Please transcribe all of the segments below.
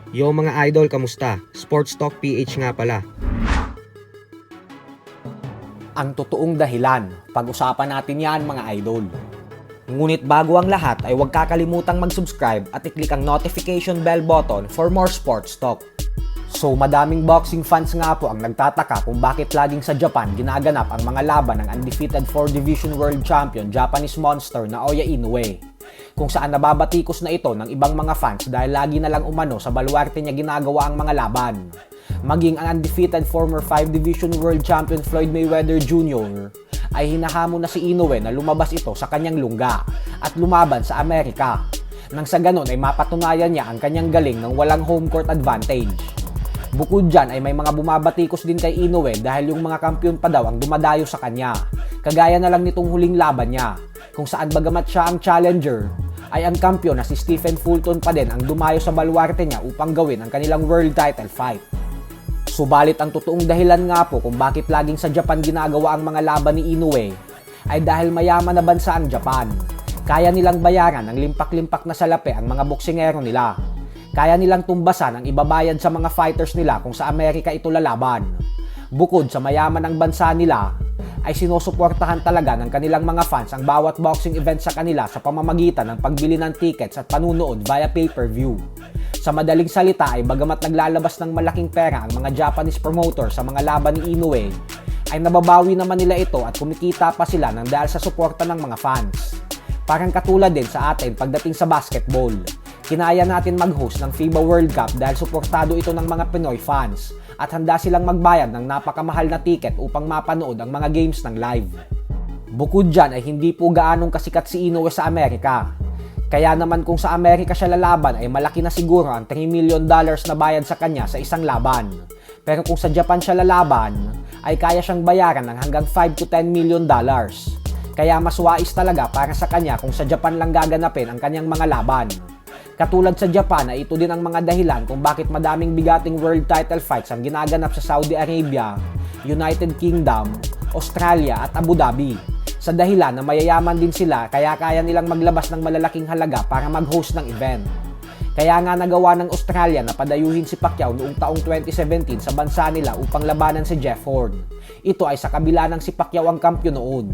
Yo mga idol, kamusta? Sports Talk PH nga pala. Ang totoong dahilan, pag-usapan natin yan mga idol. Ngunit bago ang lahat ay huwag kakalimutang mag-subscribe at i-click ang notification bell button for more sports talk. So madaming boxing fans nga po ang nagtataka kung bakit laging sa Japan ginaganap ang mga laban ng undefeated 4 Division World Champion Japanese Monster na Naoya Inoue. Kung saan nababatikos na ito ng ibang mga fans dahil lagi na lang umano sa baluarte niya ginagawa ang mga laban. Maging ang undefeated former 5 Division World Champion Floyd Mayweather Jr. ay hinahamon na si Inoue na lumabas ito sa kanyang lungga at lumaban sa Amerika. Nang sa ganon ay mapatunayan niya ang kanyang galing ng walang home court advantage. Bukod dyan ay may mga bumabatikos din kay Inoue dahil yung mga kampiyon pa daw ang dumadayo sa kanya. Kagaya na lang nitong huling laban niya, kung saan bagamat siya ang challenger, ay ang kampiyon na si Stephen Fulton pa din ang dumayo sa baluarte niya upang gawin ang kanilang world title fight. Subalit ang totoong dahilan nga po kung bakit laging sa Japan ginagawa ang mga laban ni Inoue ay dahil mayaman na bansa ang Japan. Kaya nilang bayaran ng limpak-limpak na salapi ang mga boksingero nila. Kaya nilang tumbasan ang ibabayad sa mga fighters nila kung sa Amerika ito lalaban. Bukod sa mayaman ang bansa nila, ay sinusuportahan talaga ng kanilang mga fans ang bawat boxing event sa kanila sa pamamagitan ng pagbili ng tickets at panunood via pay-per-view. Sa madaling salita ay bagamat naglalabas ng malaking pera ang mga Japanese promoter sa mga laban ni Inoue, ay nababawi naman nila ito at kumikita pa sila ng dahil sa suporta ng mga fans. Parang katulad din sa atin pagdating sa basketball. Kinaya natin mag-host ng FIBA World Cup dahil suportado ito ng mga Pinoy fans at handa silang magbayad ng napakamahal na ticket upang mapanood ang mga games ng live. Bukod dyan ay hindi po gaanong kasikat si Inoue sa Amerika. Kaya naman kung sa Amerika siya lalaban ay malaki na siguro ang $3 million na bayad sa kanya sa isang laban. Pero kung sa Japan siya lalaban ay kaya siyang bayaran ng hanggang $5 to $10 million. Kaya mas wais talaga para sa kanya kung sa Japan lang gaganapin ang kanyang mga laban. Katulad sa Japan ay ito din ang mga dahilan kung bakit madaming bigating world title fights ang ginaganap sa Saudi Arabia, United Kingdom, Australia at Abu Dhabi. Sa dahilan na mayayaman din sila kaya kaya nilang maglabas ng malalaking halaga para mag-host ng event. Kaya nga nagawa ng Australia na padayuhin si Pacquiao noong taong 2017 sa bansa nila upang labanan si Jeff Horn. Ito ay sa kabila ng si Pacquiao ang kampiyon noon.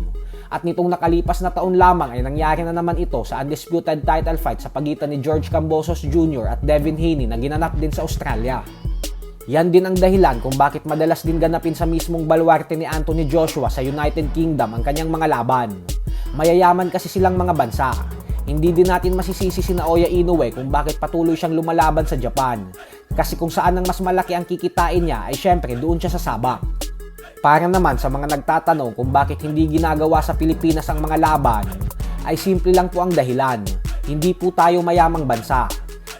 At nitong nakalipas na taon lamang ay nangyari na naman ito sa undisputed title fight sa pagitan ni George Kambosos Jr. at Devin Haney na ginanap din sa Australia. Yan din ang dahilan kung bakit madalas din ganapin sa mismong baluarte ni Anthony Joshua sa United Kingdom ang kanyang mga laban. Mayayaman kasi silang mga bansa. Hindi din natin masisisi si Naoya Inoue kung bakit patuloy siyang lumalaban sa Japan. Kasi kung saan ang mas malaki ang kikitain niya ay syempre doon siya sa sabak. Para naman sa mga nagtatanong kung bakit hindi ginagawa sa Pilipinas ang mga laban, ay simple lang po ang dahilan. Hindi po tayo mayamang bansa.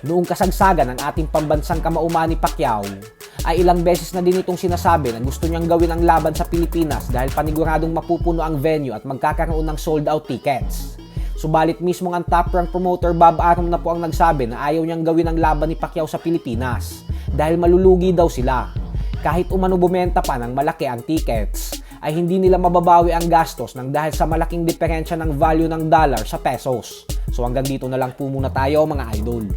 Noong kasagsagan ng ating pambansang kamauman ni Pacquiao, ay ilang beses na din itong sinasabi na gusto niyang gawin ang laban sa Pilipinas dahil paniguradong mapupuno ang venue at magkakaroon ng sold out tickets. Subalit mismo ang top-rank promoter Bob Arum na po ang nagsabi na ayaw niyang gawin ang laban ni Pacquiao sa Pilipinas dahil malulugi daw sila. Kahit umano bumenta pa ng malaki ang tickets, ay hindi nila mababawi ang gastos ng dahil sa malaking diferensya ng value ng dollar sa pesos. So hanggang dito na lang po muna tayo mga idol.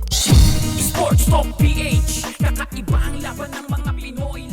Sports Talk PH, kakaiba ang laban ng mga Pinoy.